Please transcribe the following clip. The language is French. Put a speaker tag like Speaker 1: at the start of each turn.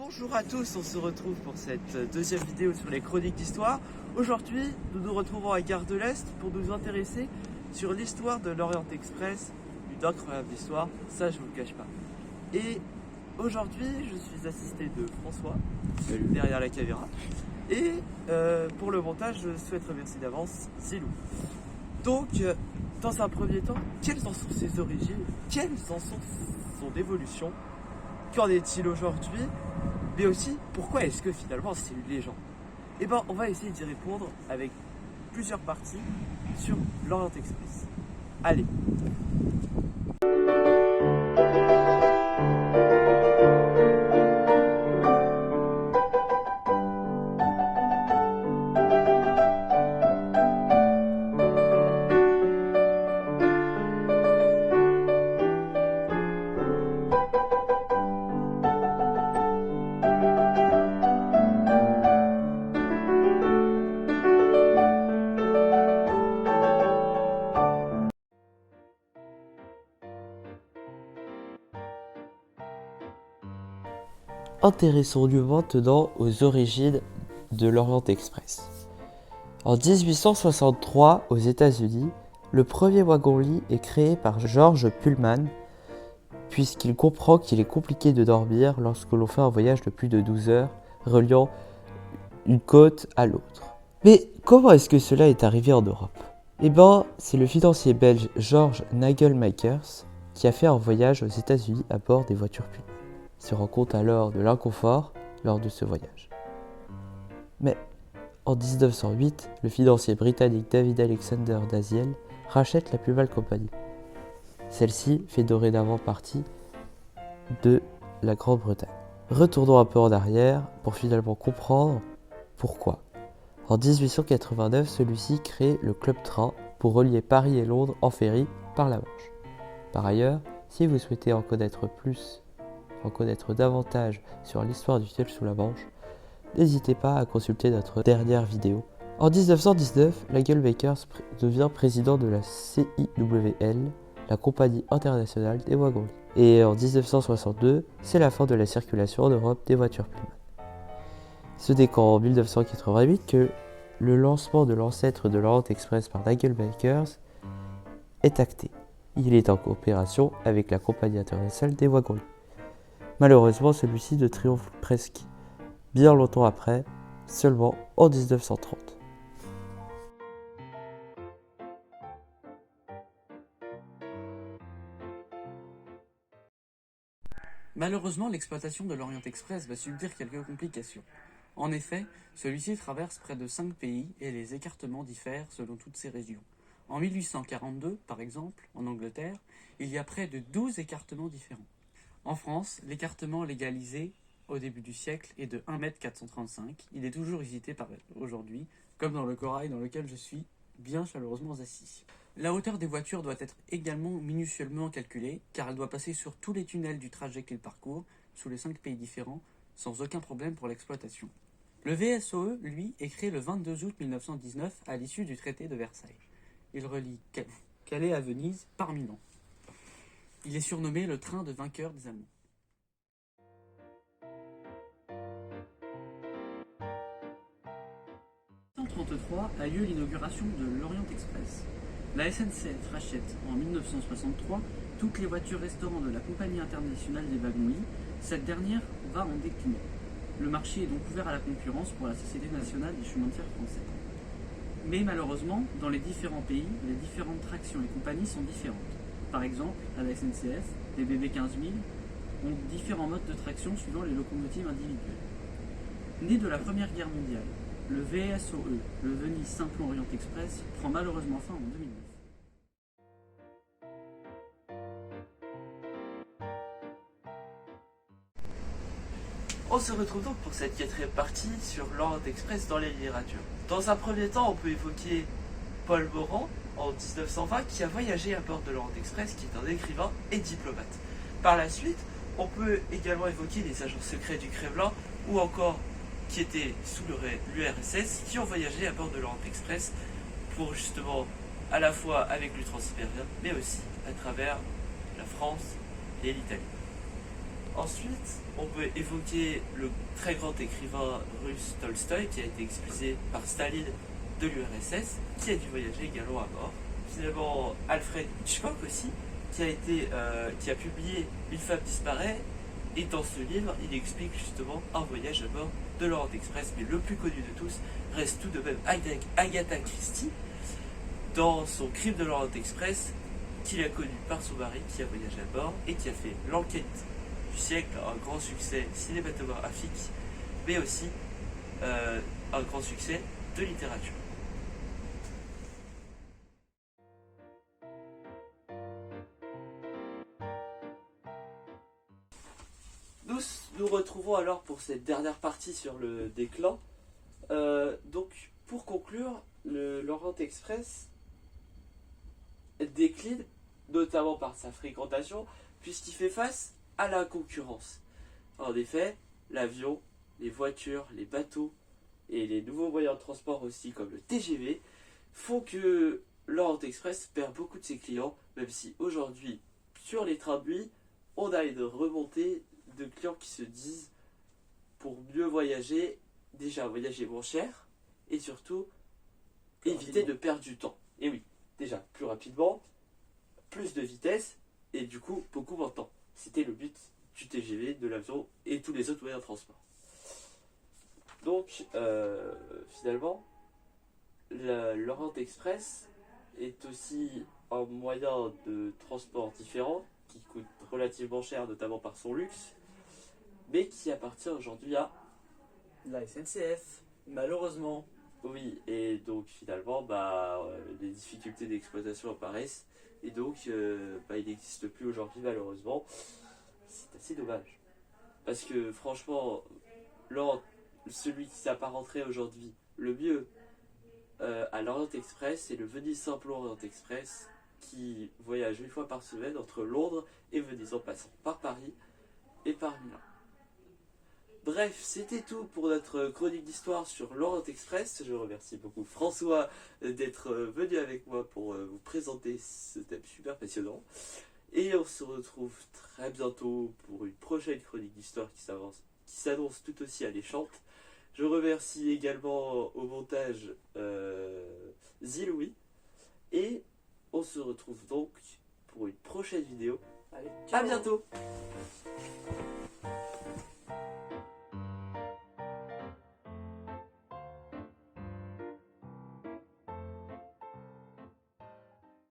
Speaker 1: Bonjour à tous, on se retrouve pour cette deuxième vidéo sur les chroniques d'histoire. Aujourd'hui, nous nous retrouvons à Gare de l'Est pour nous intéresser sur l'histoire de l'Orient Express, une incroyable histoire, ça je vous le cache pas. Et aujourd'hui, je suis assisté de François, derrière la caméra, et pour le montage, je souhaite remercier d'avance Zilou. Donc, dans un premier temps, quelles en sont ses origines, quelles en sont son évolution, qu'en est-il aujourd'hui, mais aussi pourquoi est-ce que finalement c'est une légende? Eh ben, on va essayer d'y répondre avec plusieurs parties sur l'Orient Express. Allez! Intéressons-nous maintenant aux origines de l'Orient Express. En 1863, aux États-Unis, le premier wagon-lit est créé par George Pullman, puisqu'il comprend qu'il est compliqué de dormir lorsque l'on fait un voyage de plus de 12 heures, reliant une côte à l'autre. Mais comment est-ce que cela est arrivé en Europe? Eh bien, c'est le financier belge George Nagelmakers qui a fait un voyage aux États-Unis à bord des voitures Pullman. Il se rend compte alors de l'inconfort lors de ce voyage. Mais en 1908, le financier britannique David Alexander Daziel rachète la plus belle compagnie. Celle-ci fait dorénavant partie de la Grande-Bretagne. Retournons un peu en arrière pour finalement comprendre pourquoi. En 1889, celui-ci crée le Club Train pour relier Paris et Londres en ferry par la Manche. Par ailleurs, si vous souhaitez en connaître davantage sur l'histoire du tunnel sous la Manche, n'hésitez pas à consulter notre dernière vidéo. En 1919, Nagelmakers devient président de la CIWL, la Compagnie internationale des wagons. Et en 1962, c'est la fin de la circulation en Europe des voitures Pullman. Ce n'est qu'en 1988 que le lancement de l'ancêtre de l'Orient Express par Nagelmakers est acté. Il est en coopération avec la Compagnie internationale des wagons. Malheureusement, celui-ci ne triomphe presque bien longtemps après, seulement en 1930.
Speaker 2: Malheureusement, l'exploitation de l'Orient Express va subir quelques complications. En effet, celui-ci traverse près de 5 pays et les écartements diffèrent selon toutes ces régions. En 1842, par exemple, en Angleterre, il y a près de 12 écartements différents. En France, l'écartement légalisé au début du siècle est de 1,435 m. Il est toujours usité par aujourd'hui, comme dans le corail dans lequel je suis bien chaleureusement assis. La hauteur des voitures doit être également minutieusement calculée, car elle doit passer sur tous les tunnels du trajet qu'ils parcourent, sous les 5 pays différents, sans aucun problème pour l'exploitation. Le VSOE, lui, est créé le 22 août 1919 à l'issue du traité de Versailles. Il relie Calais à Venise par Milan. Il est surnommé le train de vainqueur des Allemands. En 1933 a lieu l'inauguration de l'Orient Express. La SNCF rachète en 1963 toutes les voitures restaurants de la Compagnie internationale des wagons-lits. Cette dernière va en décliner. Le marché est donc ouvert à la concurrence pour la Société nationale des chemins de fer français. Mais malheureusement, dans les différents pays, les différentes tractions et compagnies sont différentes. Par exemple, à la SNCF, les BB 15000 ont différents modes de traction suivant les locomotives individuelles. Né de la Première Guerre mondiale, le VSOE, le Venise Simplon Orient Express, prend malheureusement fin en 2009.
Speaker 1: On se retrouve donc pour cette quatrième partie sur l'Orient Express dans les littératures. Dans un premier temps, on peut évoquer Paul Morand, en 1920, qui a voyagé à bord de l'Orient Express, qui est un écrivain et diplomate. Par la suite, on peut également évoquer les agents secrets du Kremlin, ou encore qui étaient sous l'URSS, qui ont voyagé à bord de l'Orient Express pour justement, à la fois avec le transsibérien, mais aussi à travers la France et l'Italie. Ensuite, on peut évoquer le très grand écrivain russe Tolstoï qui a été expulsé par Staline de l'URSS, qui a dû voyager également à bord. Finalement, Alfred Hitchcock aussi, qui a publié Une femme disparaît, et dans ce livre, il explique justement un voyage à bord de l'Orient Express, mais le plus connu de tous reste tout de même Agatha Christie, dans son Crime de l'Orient Express, qu'il a connu par son mari qui a voyagé à bord et qui a fait l'enquête du siècle, un grand succès cinématographique, mais aussi un grand succès de littérature. Nous retrouvons alors pour cette dernière partie sur le déclin. Donc, pour conclure, l'Orient Express décline, notamment par sa fréquentation, puisqu'il fait face à la concurrence. En effet, l'avion, les voitures, les bateaux et les nouveaux moyens de transport aussi, comme le TGV, font que l'Orient Express perd beaucoup de ses clients, même si aujourd'hui, sur les trains de nuit, on a une remontée de clients qui se disent, pour mieux voyager, déjà voyager moins cher, et surtout éviter de perdre du temps. Et oui, déjà plus rapidement, plus de vitesse, et du coup beaucoup moins de temps. C'était le but du TGV, de l'avion et tous les autres moyens de transport. Donc finalement, l'Orient Express est aussi un moyen de transport différent, qui coûte relativement cher, notamment par son luxe, mais qui appartient aujourd'hui à
Speaker 2: La SNCF, malheureusement.
Speaker 1: Oui, et donc finalement, les difficultés d'exploitation apparaissent, et donc il n'existe plus aujourd'hui malheureusement. C'est assez dommage. Parce que franchement, celui qui s'apparenterait aujourd'hui le mieux à l'Orient Express, c'est le Venise Simplon Orient Express, qui voyage une fois par semaine entre Londres et Venise, en passant par Paris et par Milan. Bref, c'était tout pour notre chronique d'histoire sur l'Orient Express. Je remercie beaucoup François d'être venu avec moi pour vous présenter ce thème super passionnant. Et on se retrouve très bientôt pour une prochaine chronique d'histoire qui s'annonce tout aussi alléchante. Je remercie également au montage Ziloui. Et on se retrouve donc pour une prochaine vidéo.
Speaker 2: Allez,
Speaker 1: À bientôt!